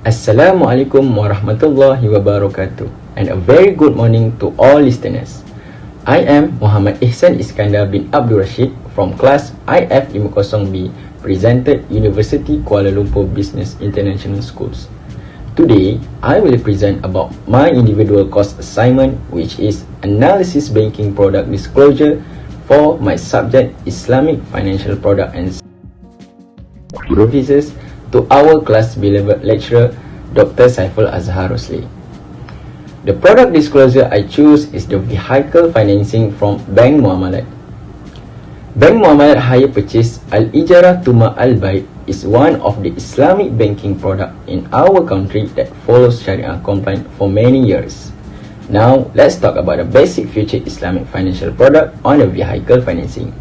Assalamualaikum warahmatullahi wabarakatuh, and a very good morning to all listeners. I am Muhammad Ihsan Iskandar bin Abdul Rashid from class IFPS presented University Kuala Lumpur Business International Schools. Today, I will present about my individual course assignment, which is Analysis Banking Product Disclosure for my subject Islamic Financial Product and Services to our class beloved lecturer, Dr. Saiful Azhar. The product disclosure I choose is the vehicle financing from Bank Muamalat. Bank Muamalat Hire Purchase Al-Ijarah Tuma Al-Baid is one of the Islamic banking product in our country that follows Sharia compliant for many years. Now, let's talk about the basic feature Islamic financial product on the vehicle financing.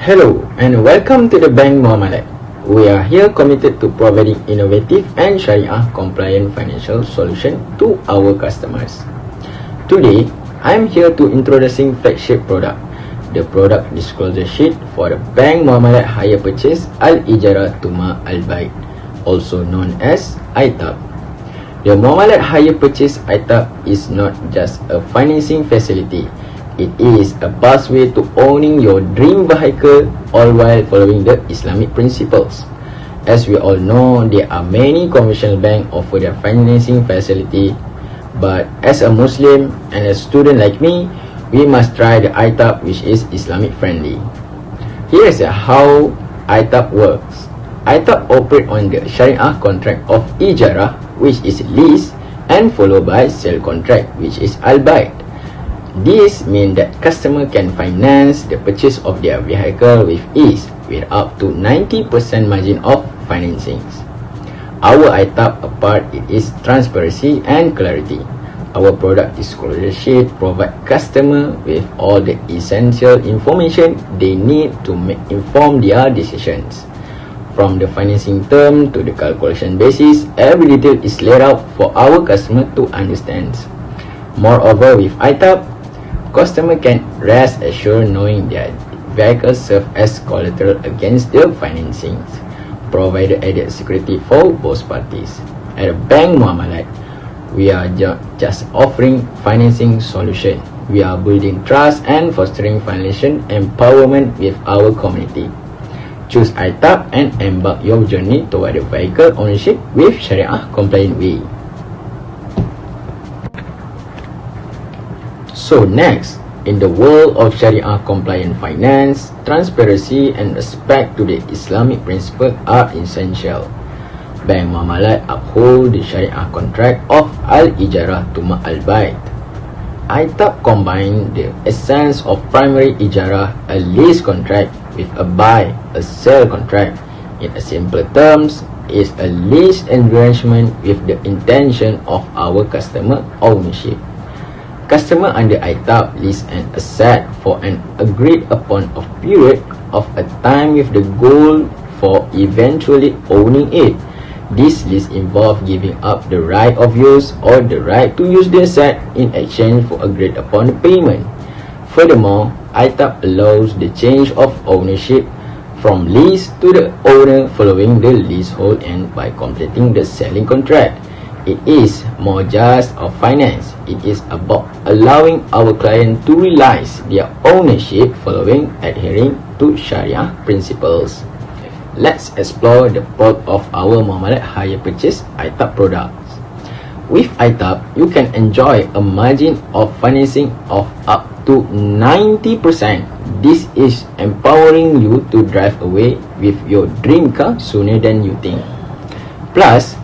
Hello and welcome to the Bank Muamalat. We are here committed to providing innovative and Sharia compliant financial solution to our customers. Today, I am here to introducing flagship product, the product disclosure sheet for the Bank Muamalat Hire Purchase Al-Ijarah Tuma Al-Baid, also known as ITAP. The Muamalat Hire Purchase ITAP is not just a financing facility. It is a pathway to owning your dream vehicle, all while following the Islamic principles. As we all know, there are many commercial banks offer their financing facility, but as a Muslim and a student like me, we must try the ITAP, which is Islamic friendly. Here is how ITAP works. ITAP operate on the Sharia contract of Ijarah, which is lease, and followed by sale contract, which is Al-Baid. This means that customer can finance the purchase of their vehicle with ease, with up to 90% margin of financing. Our ITAP apart, it is transparency and clarity. Our product disclosure sheet provide customer with all the essential information they need to make inform their decisions. From the financing term to the calculation basis, every detail is laid out for our customer to understand. Moreover, with ITAP, customer can rest assured knowing that vehicles serve as collateral against the financing, provided added security for both parties. At Bank Muamalat, we are just offering financing solution. We are building trust and fostering financial empowerment with our community. Choose ITAP and embark your journey toward the vehicle ownership with Sharia compliant way. So next, in the world of Sharia compliant finance, transparency and respect to the Islamic principle are essential. Bank Muamalat uphold the Sharia contract of Al-Ijarah Tuma Al-Baid. ITAP combine the essence of primary Ijarah, a lease contract, with a buy, a sell contract. In a simpler terms, is a lease arrangement with the intention of our customer ownership. Customer under ITAP lease an asset for an agreed upon of period of a time with the goal for eventually owning it. This lease involves giving up the right of use or the right to use the asset in exchange for agreed upon payment. Furthermore, ITAP allows the change of ownership from lease to the owner following the leasehold and by completing the selling contract. It is more just of finance. It is about allowing our client to realize their ownership following adhering to Sharia principles. Let's explore the product of our Muamalat Hire Purchase ITAP products. With ITAP, you can enjoy a margin of financing of up to 90%. This is empowering you to drive away with your dream car sooner than you think. Plus,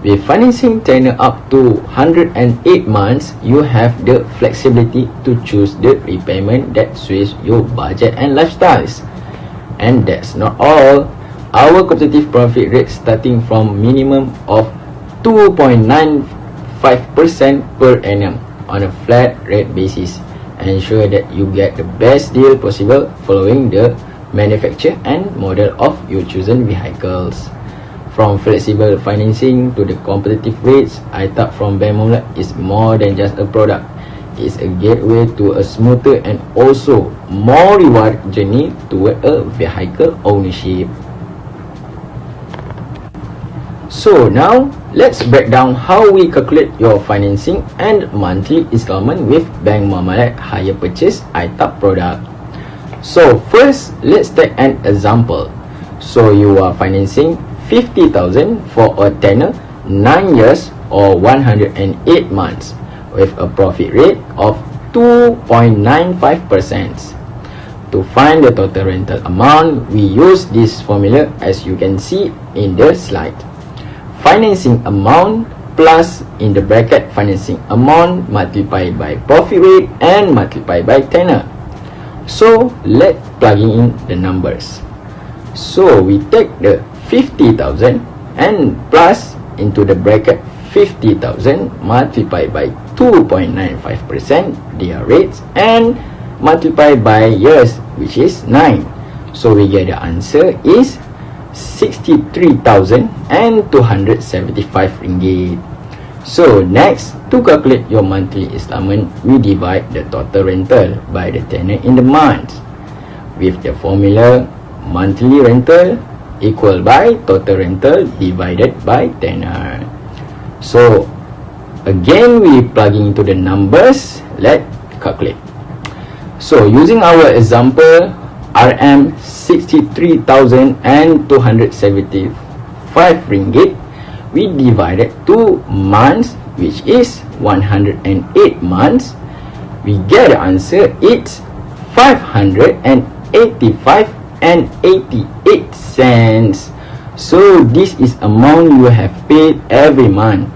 with financing tenure up to 108 months, you have the flexibility to choose the repayment that suits your budget and lifestyles. And that's not all. Our competitive profit rate starting from minimum of 2.95% per annum on a flat rate basis. Ensure that you get the best deal possible following the manufacture and model of your chosen vehicles. From flexible financing to the competitive rates, ITAP from Bank Muamalat is more than just a product. It's a gateway to a smoother and also more reward journey toward a vehicle ownership. So now, let's break down how we calculate your financing and monthly installment with Bank Muamalat Hire Purchase ITAP product. So first, let's take an example. So you are financing 50,000 for a tenor 9 years or 108 months with a profit rate of 2.95%. To find the total rental amount, we use this formula as you can see in the slide. Financing amount plus in the bracket financing amount multiplied by profit rate and multiplied by tenor. So let's plug in the numbers. So we take the 50,000 and plus into the bracket 50,000 multiplied by 2.95% their rates and multiplied by years, which is 9. So we get the answer is 63,275 ringgit. So next, to calculate your monthly installment, we divide the total rental by the tenor in the month with the formula monthly rental equal by total rental divided by tenor. So again, we plug into the numbers. Let's calculate. So using our example, RM 63,275 ringgit, we divided 2 months, which is 108 months. We get the answer, it's 585 and 88 cents. So this is amount you have paid every month.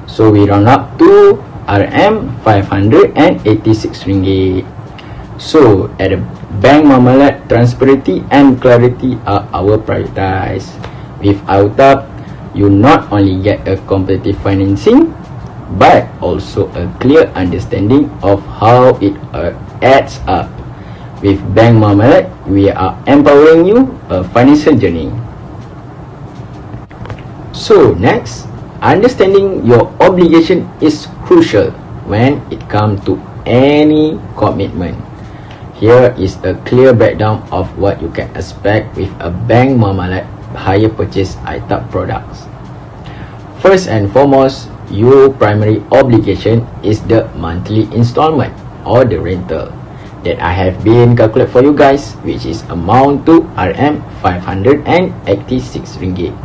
So we round up to RM 586 ringgit. So at the Bank Muamalat, transparency and clarity are our priorities. With ITAP, you not only get a competitive financing but also a clear understanding of how it adds up. With Bank Muamalat, we are empowering you a financial journey. So next, understanding your obligation is crucial when it comes to any commitment. Here is a clear breakdown of what you can expect with a Bank Muamalat Hire Purchase ITAP products. First and foremost, your primary obligation is the monthly installment or the rental that I have been calculated for you guys, which is amount to RM 586 ringgit.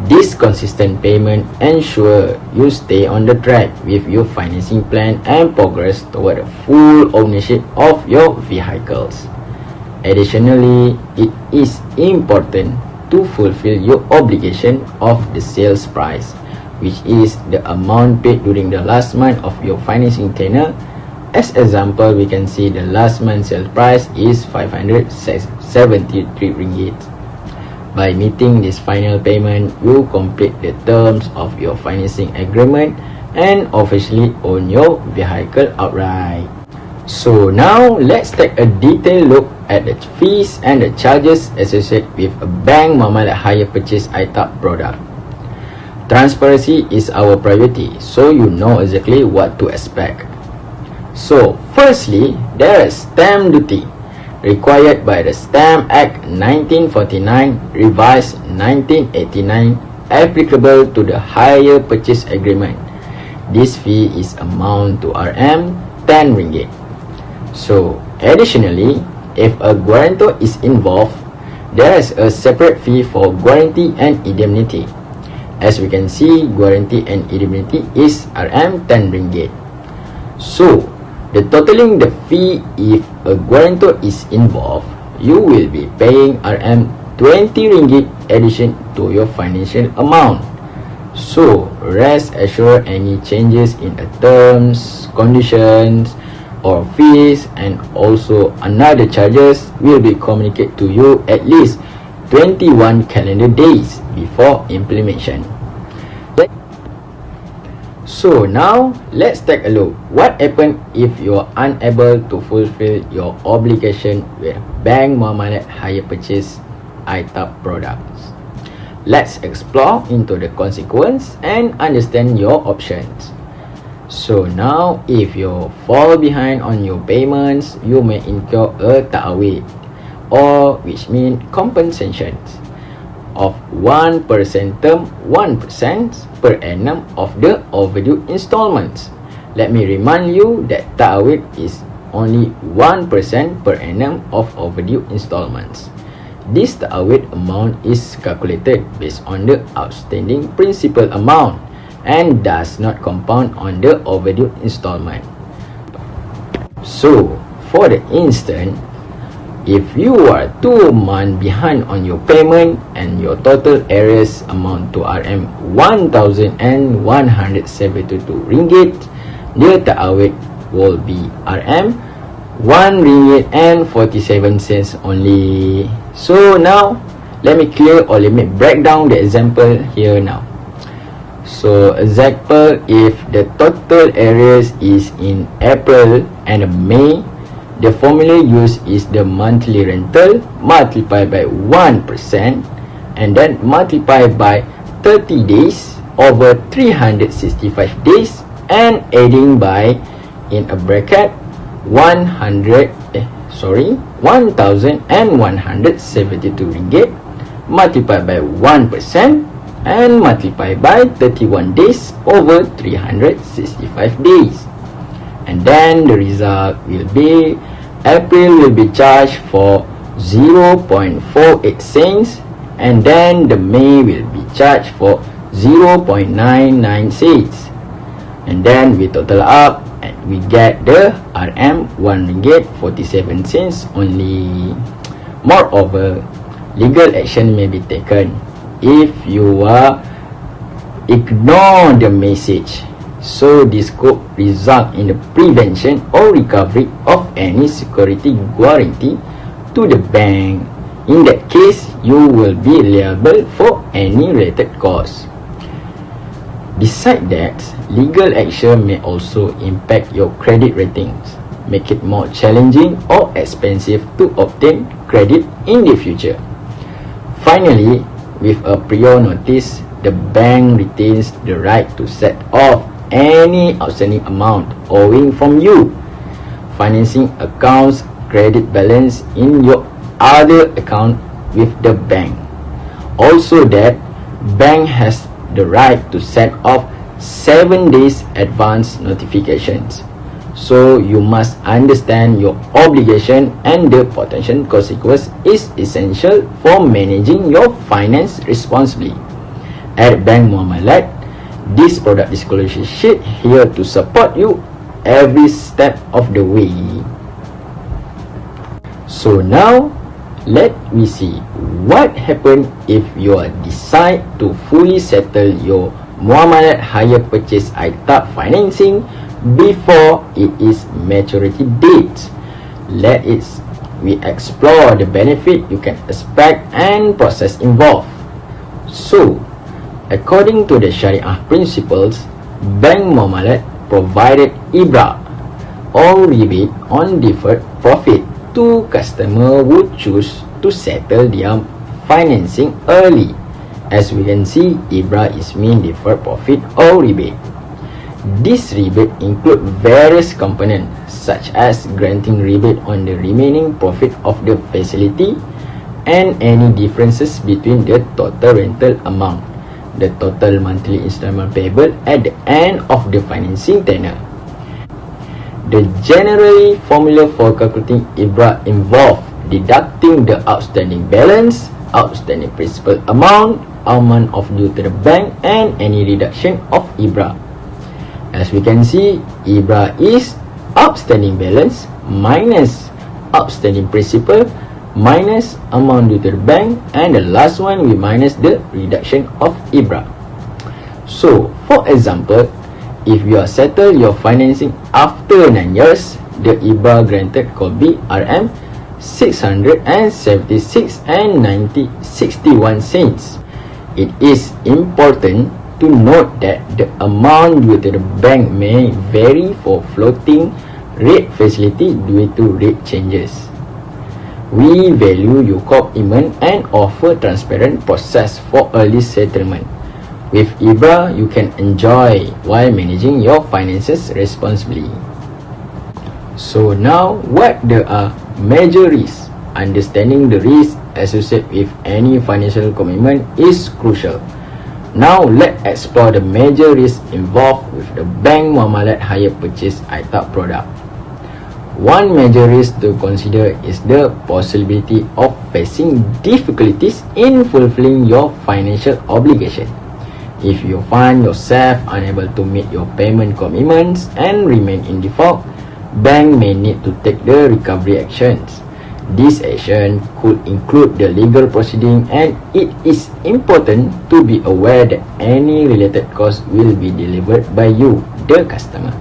This consistent payment ensure you stay on the track with your financing plan and progress toward a full ownership of your vehicles. Additionally, it is important to fulfill your obligation of the sales price, which is the amount paid during the last month of your financing tenure. As example, we can see the last month sales price is 573 ringgit. By meeting this final payment, you complete the terms of your financing agreement and officially own your vehicle outright. So now, let's take a detailed look at the fees and the charges associated with a Bank Muamalat Hire Purchase ITAP product. Transparency is our priority, so you know exactly what to expect. So, firstly, there is stamp duty required by the Stamp Act 1949 revised 1989 applicable to the hire purchase agreement. This fee is amount to RM 10 ringgit. So additionally, if a guarantor is involved, there is a separate fee for guarantee and indemnity. As we can see, guarantee and indemnity is RM 10 ringgit. So the totaling the fee if a guarantor is involved, you will be paying RM 20 ringgit addition to your financial amount. So rest assured any changes in the terms, conditions or fees and also another charges will be communicated to you at least 21 calendar days before implementation. So now, let's take a look what happens if you are unable to fulfill your obligation with Bank Muamalat Hire Purchase ITAP products. Let's explore into the consequence and understand your options. So now, if you fall behind on your payments, you may incur a ta'awid, or which means compensations of 1% term 1% per annum of the overdue installments. Let me remind you that ta'awid is only 1% per annum of overdue installments. This ta'awid amount is calculated based on the outstanding principal amount and does not compound on the overdue installment. So, for the instance, if you are 2 months behind on your payment and your total arrears amount to Rm1,172 ringgit, the ta'awid will be Rm1.47 only. So now, let me clear or let me break down the example here now. So example, if the total arrears is in April and May, the formula used is the monthly rental multiplied by 1% and then multiplied by 30 days over 365 days and adding by, in a bracket, 1,172 ringgit multiplied by 1% and multiplied by 31 days over 365 days. And then the result will be April will be charged for 0.48 cents and then the May will be charged for 0.99 cents. And then we total up and we get the Rm 1 ringgit 47 cents only. Moreover, legal action may be taken if you ignore the message. So this could result in the prevention or recovery of any security guarantee to the bank. In that case, you will be liable for any related costs. Besides that, legal action may also impact your credit ratings, make it more challenging or expensive to obtain credit in the future. Finally, with a prior notice, the bank retains the right to set off any outstanding amount owing from you, financing accounts credit balance in your other account with the bank. Also that bank has the right to set off 7 days advance notifications. So you must understand your obligation and the potential consequence is essential for managing your finance responsibly. At Bank Muamalat, this product disclosure sheet here to support you every step of the way. So now, let me see what happens if you decide to fully settle your Muamalat hire purchase ITAP financing before it is maturity date. We explore the benefit you can expect and process involved. So, according to the Sharia principles, Bank Muamalat provided IBRA or rebate on deferred profit to customers who choose to settle their financing early. As we can see, IBRA is mean deferred profit or rebate. This rebate includes various components such as granting rebate on the remaining profit of the facility and any differences between the total rental amount, the total monthly installment payable at the end of the financing tenure. The general formula for calculating IBRA involves deducting the outstanding balance, outstanding principal amount of due to the bank, and any reduction of IBRA. As we can see, IBRA is outstanding balance minus outstanding principal minus amount due to the bank, and the last one we minus the reduction of IBRA. So, for example, if you settle your financing after 9 years, the IBRA granted could be Rm 676 and 61 cents. It is important to note that the amount due to the bank may vary for floating rate facility due to rate changes. We value your commitment and offer transparent process for early settlement. With IBRA, you can enjoy while managing your finances responsibly. So now, what are major risks understanding the risk associated with any financial commitment is crucial. Now, let's explore the major risks involved with the Bank Muamalat Hire Purchase ITAP product. One major risk to consider is the possibility of facing difficulties in fulfilling your financial obligation. If you find yourself unable to meet your payment commitments and remain in default, bank may need to take the recovery actions. This action could include the legal proceeding, and it is important to be aware that any related costs will be delivered by you, the customer.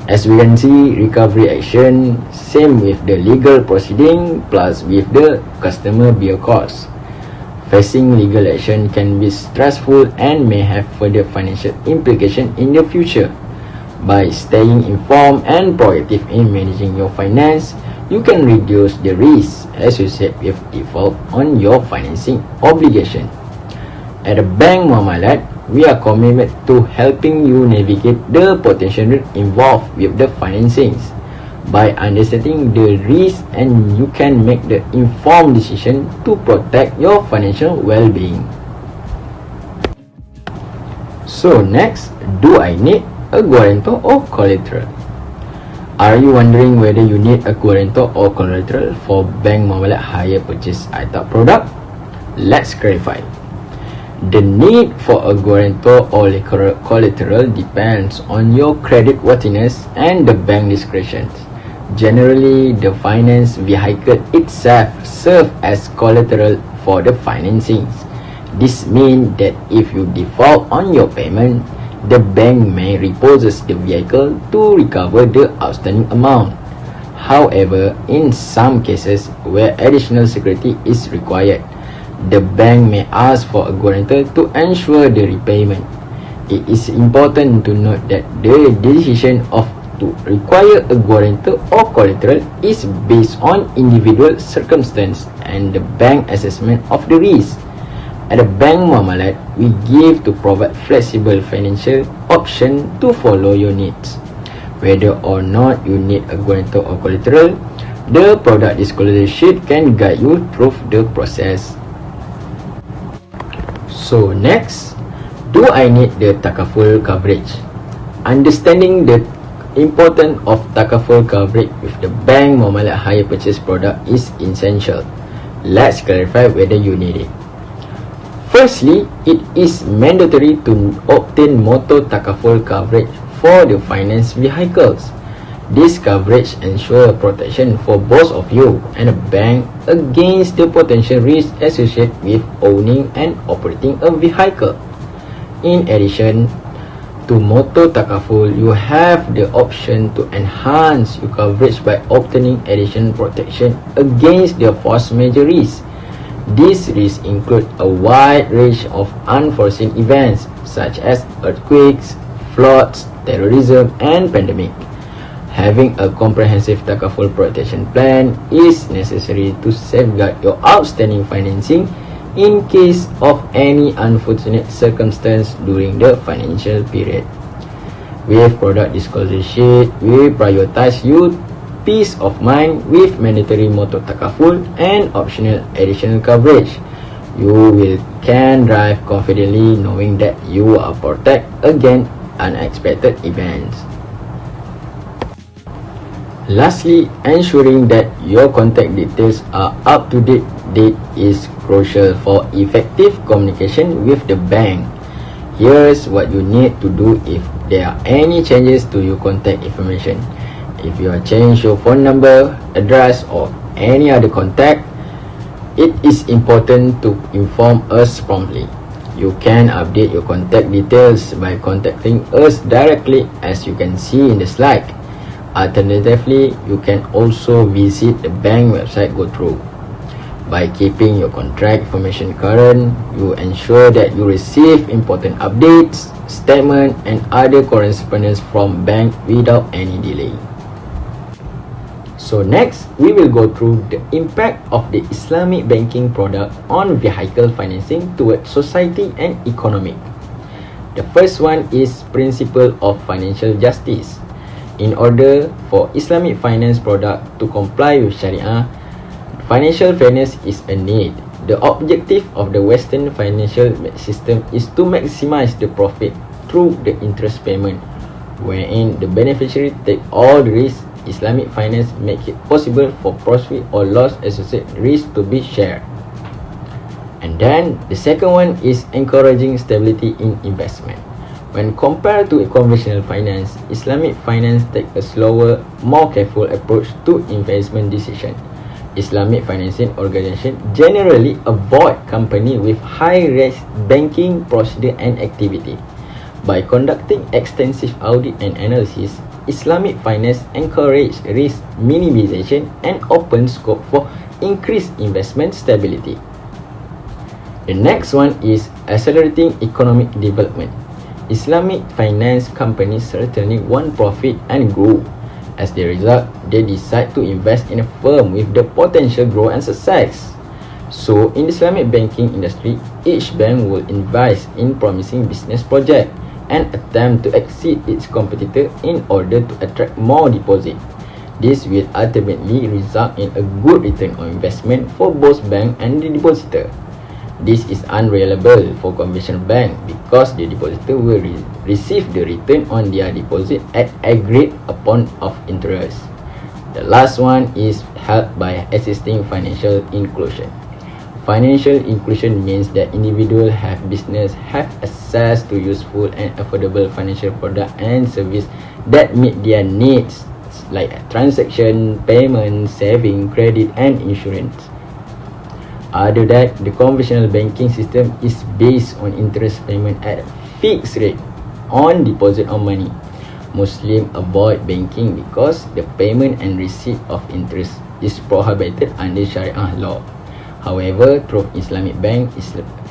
As we can see, recovery action, same with the legal proceeding plus with the customer bear costs. Facing legal action can be stressful and may have further financial implications in the future. By staying informed and proactive in managing your finance, you can reduce the risk associated with default on your financing obligation. At the Bank Muamalat, we are committed to helping you navigate the potential risk involved with the financings. By understanding the risk, and you can make the informed decision to protect your financial well-being. So next, do I need a guarantor or collateral? Are you wondering whether you need a guarantor or collateral for Bank Muamalat Hire Purchase ITAP product? Let's clarify. The need for a guarantor or collateral depends on your credit worthiness and the bank discretion. Generally, the finance vehicle itself serves as collateral for the financings. This means that if you default on your payment, the bank may repossess the vehicle to recover the outstanding amount. However, in some cases where additional security is required, the bank may ask for a guarantor to ensure the repayment. It is important to note that the decision to require a guarantor or collateral is based on individual circumstance and the bank assessment of the risk. At the Bank Muamalat, we give to provide flexible financial option to follow your needs. Whether or not you need a guarantor or collateral, the product disclosure sheet can guide you through the process. So next, do I need the takaful coverage? Understanding the importance of takaful coverage with the Bank Muamalat Hire Purchase product is essential. Let's clarify whether you need it. Firstly, it is mandatory to obtain motor takaful coverage for the finance vehicles. This coverage ensures protection for both of you and the bank against the potential risk associated with owning and operating a vehicle. In addition to motor takaful, you have the option to enhance your coverage by obtaining additional protection against the force majeure risk. These risks include a wide range of unforeseen events such as earthquakes, floods, terrorism, and pandemic. Having a comprehensive takaful protection plan is necessary to safeguard your outstanding financing in case of any unfortunate circumstance during the financial period. With product disclosure sheet, we prioritize your peace of mind with mandatory motor takaful and optional additional coverage. You can drive confidently knowing that you are protected against unexpected events. Lastly, ensuring that your contact details are up to date is crucial for effective communication with the bank. Here's what you need to do if there are any changes to your contact information. If you have changed your phone number, address, or any other contact, it is important to inform us promptly. You can update your contact details by contacting us directly, as you can see in the slide. Alternatively, you can also visit the bank website go through. By keeping your contract information current, you ensure that you receive important updates, statements, and other correspondence from bank without any delay. So next, we will go through the impact of the Islamic banking product on vehicle financing towards society and economy. The first one is principle of financial justice. In order for Islamic finance product to comply with Sharia, Financial fairness is a need. The objective of the Western financial system is to maximize the profit through the interest payment, wherein the beneficiary take all the risk. Islamic finance makes it possible for profit or loss associated risk to be shared. And then the second one is encouraging stability in investment. When compared to conventional finance, Islamic finance takes a slower, more careful approach to investment decision. Islamic financing organizations generally avoid companies with high-risk banking procedure and activity. By conducting extensive audit and analysis, Islamic finance encourages risk minimization and open scope for increased investment stability. The next one is accelerating economic development. Islamic finance companies certainly want profit and grow. As a result, they decide to invest in a firm with the potential growth and success. So, in the Islamic banking industry, each bank will invest in promising business project and attempt to exceed its competitor in order to attract more deposit. This will ultimately result in a good return on investment for both bank and the depositor. This is unreliable for conventional bank because the depositor will receive the return on their deposit at agreed upon of interest. The last one is help by assisting financial inclusion. Financial inclusion means that individuals have business have access to useful and affordable financial product and service that meet their needs like transaction, payment, saving, credit and insurance. Other than that, the conventional banking system is based on interest payment at a fixed rate on deposit on money. Muslims avoid banking because the payment and receipt of interest is prohibited under Sharia law. However, through Islamic bank,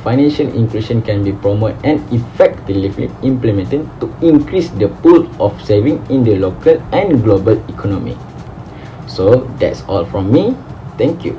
financial inclusion can be promoted and effectively implemented to increase the pool of saving in the local and global economy. So that's all from me. Thank you.